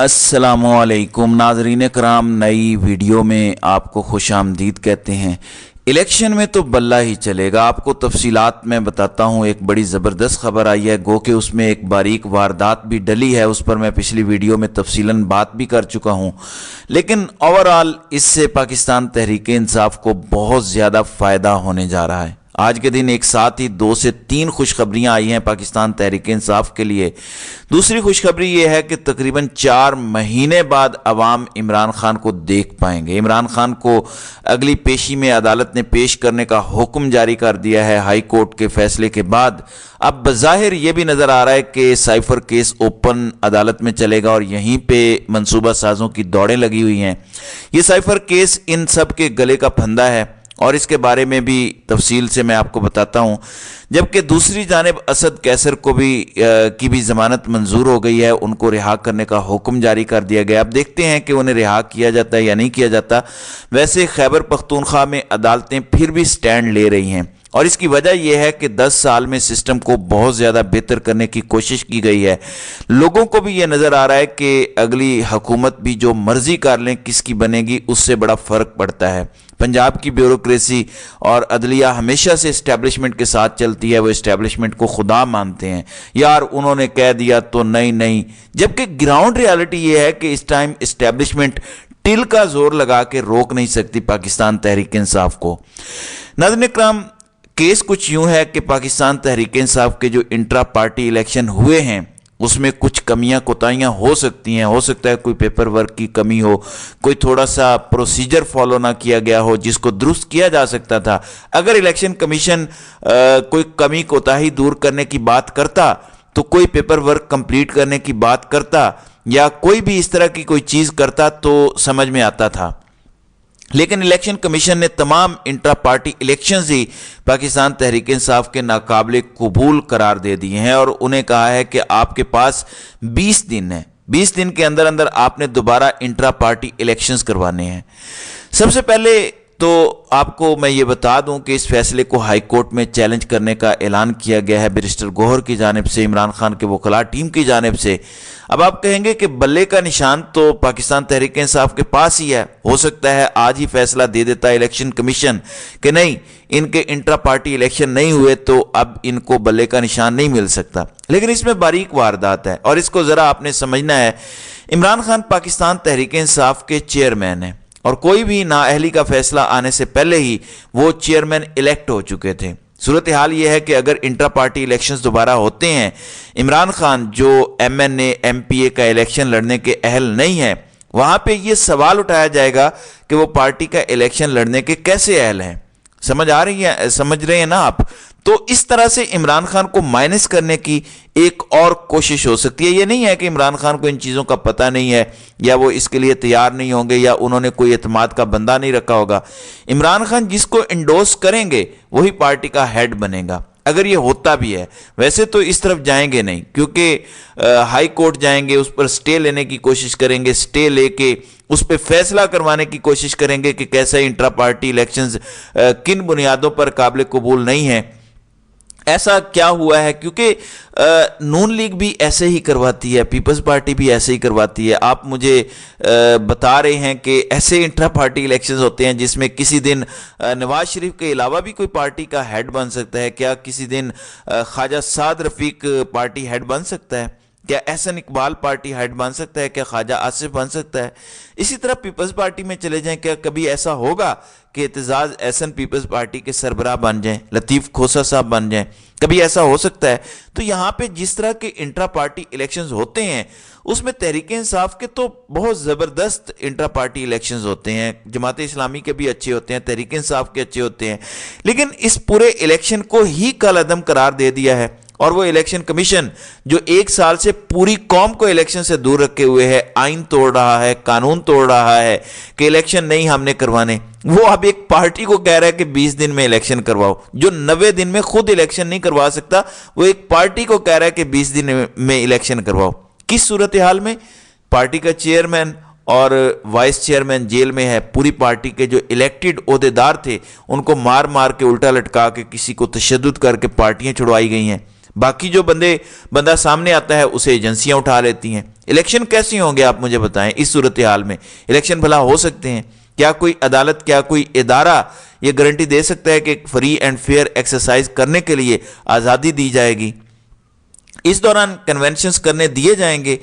السلام علیکم ناظرین کرام، نئی ویڈیو میں آپ کو خوش آمدید کہتے ہیں۔ الیکشن میں تو بلہ ہی چلے گا، آپ کو تفصیلات میں بتاتا ہوں۔ ایک بڑی زبردست خبر آئی ہے، گو کہ اس میں ایک باریک واردات بھی ڈلی ہے، اس پر میں پچھلی ویڈیو میں تفصیلاً بات بھی کر چکا ہوں، لیکن اوورآل اس سے پاکستان تحریک انصاف کو بہت زیادہ فائدہ ہونے جا رہا ہے۔ آج کے دن ایک ساتھ ہی 2 سے 3 خوشخبریاں آئی ہیں پاکستان تحریک انصاف کے لیے۔ دوسری خوشخبری یہ ہے کہ تقریباً 4 مہینے بعد عوام عمران خان کو دیکھ پائیں گے۔ عمران خان کو اگلی پیشی میں عدالت نے پیش کرنے کا حکم جاری کر دیا ہے ہائی کورٹ کے فیصلے کے بعد۔ اب بظاہر یہ بھی نظر آ رہا ہے کہ سائفر کیس اوپن عدالت میں چلے گا اور یہیں پہ منصوبہ سازوں کی دوڑیں لگی ہوئی ہیں۔ یہ سائفر کیس ان سب کے گلے کا پھندا ہے اور اس کے بارے میں بھی تفصیل سے میں آپ کو بتاتا ہوں۔ جبکہ دوسری جانب اسد قیصر کو کی بھی ضمانت منظور ہو گئی ہے، ان کو رہا کرنے کا حکم جاری کر دیا گیا۔ اب دیکھتے ہیں کہ انہیں رہا کیا جاتا ہے یا نہیں کیا جاتا۔ ویسے خیبر پختونخوا میں عدالتیں پھر بھی سٹینڈ لے رہی ہیں اور اس کی وجہ یہ ہے کہ 10 سال میں سسٹم کو بہت زیادہ بہتر کرنے کی کوشش کی گئی ہے۔ لوگوں کو بھی یہ نظر آ رہا ہے کہ اگلی حکومت بھی جو مرضی کر لیں کس کی بنے گی اس سے بڑا فرق پڑتا ہے۔ پنجاب کی بیوروکریسی اور عدلیہ ہمیشہ سے اسٹیبلشمنٹ کے ساتھ چلتی ہے، وہ اسٹیبلشمنٹ کو خدا مانتے ہیں، یار انہوں نے کہہ دیا تو نہیں۔ جبکہ گراؤنڈ ریالٹی یہ ہے کہ اس ٹائم اسٹیبلشمنٹ ٹل کا زور لگا کے روک نہیں سکتی پاکستان تحریک انصاف کو۔ ناظرین اکرام، کیس کچھ یوں ہے کہ پاکستان تحریک انصاف کے جو انٹرا پارٹی الیکشن ہوئے ہیں اس میں کچھ کمیاں کوتاہیاں ہو سکتی ہیں۔ ہو سکتا ہے کوئی پیپر ورک کی کمی ہو، کوئی تھوڑا سا پروسیجر فالو نہ کیا گیا ہو جس کو درست کیا جا سکتا تھا۔ اگر الیکشن کمیشن کوئی کمی کوتاہی دور کرنے کی بات کرتا تو کوئی پیپر ورک کمپلیٹ کرنے کی بات کرتا یا کوئی بھی اس طرح کی کوئی چیز کرتا تو سمجھ میں آتا تھا، لیکن الیکشن کمیشن نے تمام انٹرا پارٹی الیکشنز ہی پاکستان تحریک انصاف کے ناقابل قبول قرار دے دیے ہیں اور انہیں کہا ہے کہ آپ کے پاس 20 دن ہے، 20 دن کے اندر آپ نے دوبارہ انٹرا پارٹی الیکشنز کروانے ہیں۔ سب سے پہلے تو آپ کو میں یہ بتا دوں کہ اس فیصلے کو ہائی کورٹ میں چیلنج کرنے کا اعلان کیا گیا ہے بیرسٹر گوہر کی جانب سے، عمران خان کے وکلاء ٹیم کی جانب سے۔ اب آپ کہیں گے کہ بلے کا نشان تو پاکستان تحریک انصاف کے پاس ہی ہے، ہو سکتا ہے آج ہی فیصلہ دے دیتا ہے الیکشن کمیشن کہ نہیں، ان کے انٹرا پارٹی الیکشن نہیں ہوئے تو اب ان کو بلے کا نشان نہیں مل سکتا۔ لیکن اس میں باریک واردات ہے اور اس کو ذرا آپ نے سمجھنا ہے۔ عمران خان پاکستان تحریک انصاف کے چیئرمین ہیں اور کوئی بھی نااہلی کا فیصلہ آنے سے پہلے ہی وہ چیئرمین الیکٹ ہو چکے تھے۔ صورتحال یہ ہے کہ اگر انٹرا پارٹی الیکشنز دوبارہ ہوتے ہیں، عمران خان جو MNA MPA کا الیکشن لڑنے کے اہل نہیں ہیں، وہاں پہ یہ سوال اٹھایا جائے گا کہ وہ پارٹی کا الیکشن لڑنے کے کیسے اہل ہیں۔ سمجھ رہے ہیں نا آپ؟ تو اس طرح سے عمران خان کو مائنس کرنے کی ایک اور کوشش ہو سکتی ہے۔ یہ نہیں ہے کہ عمران خان کو ان چیزوں کا پتہ نہیں ہے یا وہ اس کے لیے تیار نہیں ہوں گے یا انہوں نے کوئی اعتماد کا بندہ نہیں رکھا ہوگا۔ عمران خان جس کو انڈوس کریں گے وہی پارٹی کا ہیڈ بنے گا، اگر یہ ہوتا بھی ہے۔ ویسے تو اس طرف جائیں گے نہیں، کیونکہ ہائی کورٹ جائیں گے، اس پر سٹے لینے کی کوشش کریں گے، سٹے لے کے اس پہ فیصلہ کروانے کی کوشش کریں گے کہ کیسا انٹرا پارٹی الیکشنز کن بنیادوں پر قابل قبول نہیں ہیں۔ ایسا کیا ہوا ہے؟ کیونکہ نون لیگ بھی ایسے ہی کرواتی ہے، پیپلز پارٹی بھی ایسے ہی کرواتی ہے۔ آپ مجھے بتا رہے ہیں کہ ایسے انٹرا پارٹی الیکشنز ہوتے ہیں جس میں کسی دن نواز شریف کے علاوہ بھی کوئی پارٹی کا ہیڈ بن سکتا ہے۔ کیا کسی دن خواجہ سعد رفیق پارٹی ہیڈ بن سکتا ہے؟ کیا Ahsan Iqbal party had been سکتا ہے؟ کیا خواجہ آصف بن سکتا ہے؟ اسی طرح پیپلز پارٹی میں چلے جائیں، کیا کبھی ایسا ہوگا کہ اعتزاز احسن پیپلز پارٹی کے سربراہ بن جائیں، لطیف کھوسہ صاحب بن جائیں؟ کبھی ایسا ہو سکتا ہے؟ تو یہاں پہ جس طرح کے انٹرا پارٹی الیکشنز ہوتے ہیں اس میں تحریک انصاف کے تو بہت زبردست انٹرا پارٹی الیکشنز ہوتے ہیں، جماعت اسلامی کے بھی اچھے ہوتے ہیں، تحریک انصاف کے اچھے ہوتے ہیں، لیکن اس پورے الیکشن کو ہی کالعدم قرار دے دیا ہے۔ اور وہ الیکشن کمیشن جو 1 سال سے پوری قوم کو الیکشن سے دور رکھے ہوئے ہے، آئین توڑ رہا ہے، قانون توڑ رہا ہے کہ الیکشن نہیں ہم نے کروانے، وہ اب ایک پارٹی کو کہہ رہا ہے کہ 20 دن میں الیکشن کرواؤ۔ جو 90 دن میں خود الیکشن نہیں کروا سکتا وہ ایک پارٹی کو کہہ رہا ہے کہ 20 دن میں الیکشن کرواؤ۔ کس صورتحال میں؟ پارٹی کا چیئرمین اور وائس چیئرمین جیل میں ہے، پوری پارٹی کے جو الیکٹڈ عہدیدار تھے ان کو مار کے الٹا لٹکا کے کسی کو تشدد کر کے پارٹیاں چھڑوائی گئی ہیں۔ باقی جو بندہ سامنے آتا ہے اسے ایجنسیاں اٹھا لیتی ہیں۔ الیکشن کیسے ہوں گے آپ مجھے بتائیں؟ اس صورتحال میں الیکشن بھلا ہو سکتے ہیں؟ کیا کوئی عدالت، کیا کوئی ادارہ یہ گارنٹی دے سکتا ہے کہ فری اینڈ فیئر ایکسرسائز کرنے کے لیے آزادی دی جائے گی؟ اس دوران کنونشنز کرنے دیے جائیں گے،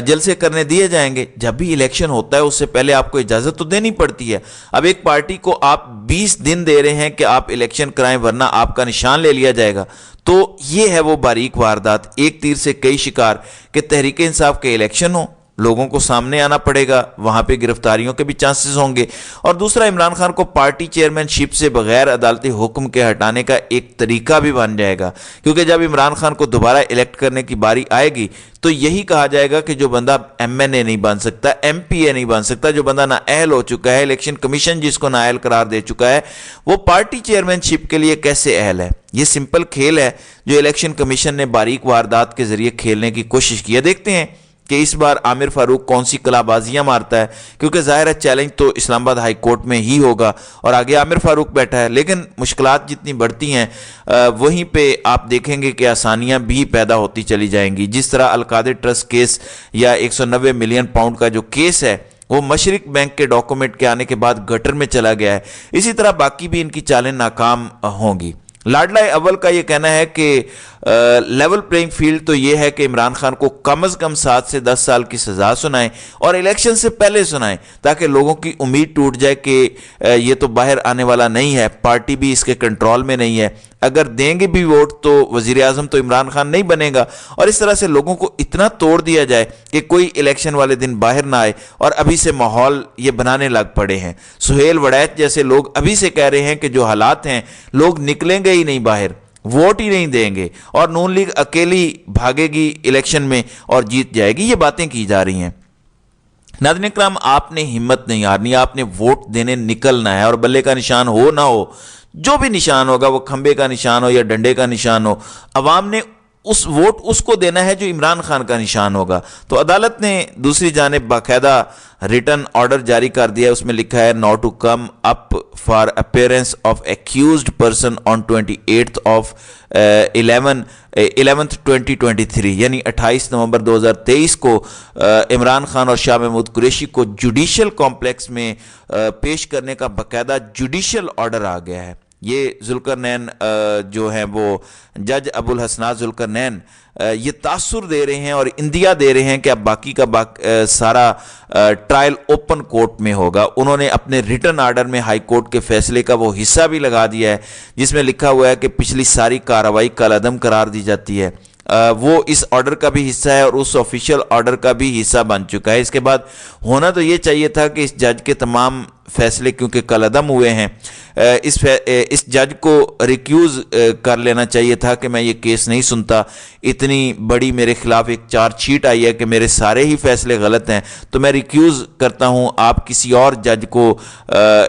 جلسے کرنے دیے جائیں گے؟ جب بھی الیکشن ہوتا ہے اس سے پہلے آپ کو اجازت تو دینی پڑتی ہے۔ اب ایک پارٹی کو آپ 20 دن دے رہے ہیں کہ آپ الیکشن کرائیں ورنہ آپ کا نشان لے لیا جائے گا، تو یہ ہے وہ باریک واردات، ایک تیر سے کئی شکار، کہ تحریک انصاف کے الیکشن ہو، لوگوں کو سامنے آنا پڑے گا، وہاں پہ گرفتاریوں کے بھی چانسز ہوں گے، اور دوسرا عمران خان کو پارٹی چیئرمین شپ سے بغیر عدالتی حکم کے ہٹانے کا ایک طریقہ بھی بن جائے گا، کیونکہ جب عمران خان کو دوبارہ الیکٹ کرنے کی باری آئے گی تو یہی کہا جائے گا کہ جو بندہ ایم این اے نہیں بن سکتا، ایم پی اے نہیں بن سکتا، جو بندہ نااہل ہو چکا ہے، الیکشن کمیشن جس کو نااہل قرار دے چکا ہے، وہ پارٹی چیئرمین شپ کے لیے کیسے اہل ہے؟ یہ سمپل کھیل ہے جو الیکشن کمیشن نے باریک واردات کے ذریعے کھیلنے کی کوشش کی ہے۔ دیکھتے ہیں کہ اس بار عامر فاروق کون سی کلا بازیاں مارتا ہے، کیونکہ ظاہر ہے چیلنج تو اسلام آباد ہائی کورٹ میں ہی ہوگا اور آگے عامر فاروق بیٹھا ہے، لیکن مشکلات جتنی بڑھتی ہیں وہیں پہ آپ دیکھیں گے کہ آسانیاں بھی پیدا ہوتی چلی جائیں گی۔ جس طرح القادر ٹرسٹ کیس یا 190 ملین پاؤنڈ کا جو کیس ہے وہ مشرق بینک کے ڈاکومنٹ کے آنے کے بعد گٹر میں چلا گیا ہے، اسی طرح باقی بھی ان کی چالیں ناکام ہوں گی۔ لاڈلا اول کا یہ کہنا ہے کہ لیول پلینگ فیلڈ تو یہ ہے کہ عمران خان کو کم از کم 7 سے 10 سال کی سزا سنائیں اور الیکشن سے پہلے سنائیں، تاکہ لوگوں کی امید ٹوٹ جائے کہ یہ تو باہر آنے والا نہیں ہے، پارٹی بھی اس کے کنٹرول میں نہیں ہے، اگر دیں گے بھی ووٹ تو وزیر اعظم تو عمران خان نہیں بنے گا، اور اس طرح سے لوگوں کو اتنا توڑ دیا جائے کہ کوئی الیکشن والے دن باہر نہ آئے، اور ابھی سے ماحول یہ بنانے لگ پڑے ہیں۔ سہیل وڑیت جیسے لوگ ابھی سے کہہ رہے ہیں کہ جو حالات ہیں لوگ نکلیں گے ہی نہیں باہر، ووٹ ہی نہیں دیں گے، اور نون لیگ اکیلی بھاگے گی الیکشن میں اور جیت جائے گی، یہ باتیں کی جا رہی ہیں۔ ناظرین اکرام، آپ نے ہمت نہیں ہارنی، آپ نے ووٹ دینے نکلنا ہے، اور بلے کا نشان ہو نہ ہو، جو بھی نشان ہوگا، وہ کھمبے کا نشان ہو یا ڈنڈے کا نشان ہو، عوام نے اس ووٹ اس کو دینا ہے جو عمران خان کا نشان ہوگا۔ تو عدالت نے دوسری جانب باقاعدہ ریٹن آرڈر جاری کر دیا ہے، اس میں لکھا ہے not to come up for appearance of accused person on 28 of 11 2023، یعنی 28 نومبر 2023 کو عمران خان اور شاہ محمود قریشی کو جوڈیشل کمپلیکس میں پیش کرنے کا باقاعدہ جوڈیشل آرڈر آ گیا ہے۔ یہ ذوالقرنین جو ہیں وہ جج ابو الحسنات ذوالقرنین یہ تاثر دے رہے ہیں اور اندیا دے رہے ہیں کہ اب باقی کا سارا ٹرائل اوپن کورٹ میں ہوگا۔ انہوں نے اپنے ریٹن آرڈر میں ہائی کورٹ کے فیصلے کا وہ حصہ بھی لگا دیا ہے جس میں لکھا ہوا ہے کہ پچھلی ساری کارروائی کالعدم قرار دی جاتی ہے۔ وہ اس آرڈر کا بھی حصہ ہے اور اس آفیشیل آرڈر کا بھی حصہ بن چکا ہے۔ اس کے بعد ہونا تو یہ چاہیے تھا کہ اس جج کے تمام فیصلے کیونکہ کالعدم ہوئے ہیں، اس جج کو ریکیوز کر لینا چاہیے تھا کہ میں یہ کیس نہیں سنتا، اتنی بڑی میرے خلاف ایک چارج شیٹ آئی ہے کہ میرے سارے ہی فیصلے غلط ہیں، تو میں ریکیوز کرتا ہوں، آپ کسی اور جج کو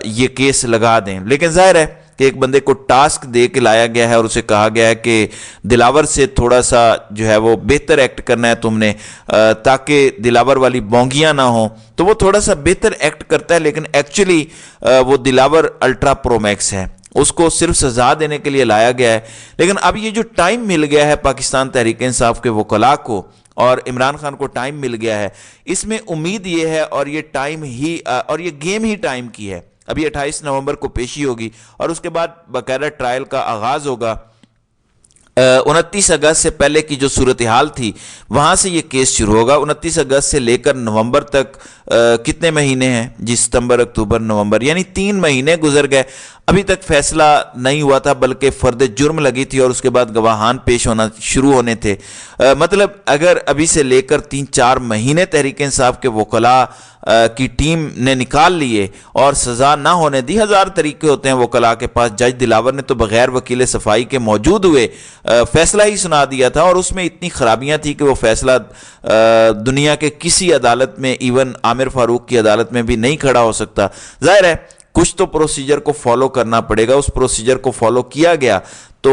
یہ کیس لگا دیں۔ لیکن ظاہر ہے کہ ایک بندے کو ٹاسک دے کے لایا گیا ہے اور اسے کہا گیا ہے کہ دلاور سے تھوڑا سا جو ہے وہ بہتر ایکٹ کرنا ہے تم نے، تاکہ دلاور والی بونگیاں نہ ہوں، تو وہ تھوڑا سا بہتر ایکٹ کرتا ہے، لیکن ایکچولی وہ دلاور الٹرا پرو میکس ہے، اس کو صرف سزا دینے کے لیے لایا گیا ہے۔ لیکن اب یہ جو ٹائم مل گیا ہے پاکستان تحریک انصاف کے وکلاء کو اور عمران خان کو ٹائم مل گیا ہے، اس میں امید یہ ہے اور یہ ٹائم ہی اور یہ گیم ہی ٹائم کی ہے۔ ابھی 28 نومبر کو پیشی ہوگی اور اس کے بعد باقاعدہ ٹرائل کا آغاز ہوگا۔ 29 اگست سے پہلے کی جو صورتحال تھی وہاں سے یہ کیس شروع ہوگا۔ 29 اگست سے لے کر نومبر تک کتنے مہینے ہیں جی؟ ستمبر، اکتوبر، نومبر، یعنی 3 مہینے گزر گئے، ابھی تک فیصلہ نہیں ہوا تھا، بلکہ فرد جرم لگی تھی اور اس کے بعد گواہان پیش ہونا شروع ہونے تھے۔ مطلب اگر ابھی سے لے کر 3-4 مہینے تحریک انصاف کے وکلاء کی ٹیم نے نکال لیے اور سزا نہ ہونے دی، 1000 طریقے ہوتے ہیں وکلاء کے پاس، جج دلاور نے تو بغیر وکیل صفائی کے موجود ہوئے فیصلہ ہی سنا دیا تھا، اور اس میں اتنی خرابیاں تھیں کہ وہ فیصلہ دنیا کے کسی عدالت میں، ایون عامر فاروق کی عدالت میں بھی نہیں کھڑا ہو سکتا۔ ظاہر ہے کچھ تو پروسیجر کو فالو کرنا پڑے گا، اس پروسیجر کو فالو کیا گیا تو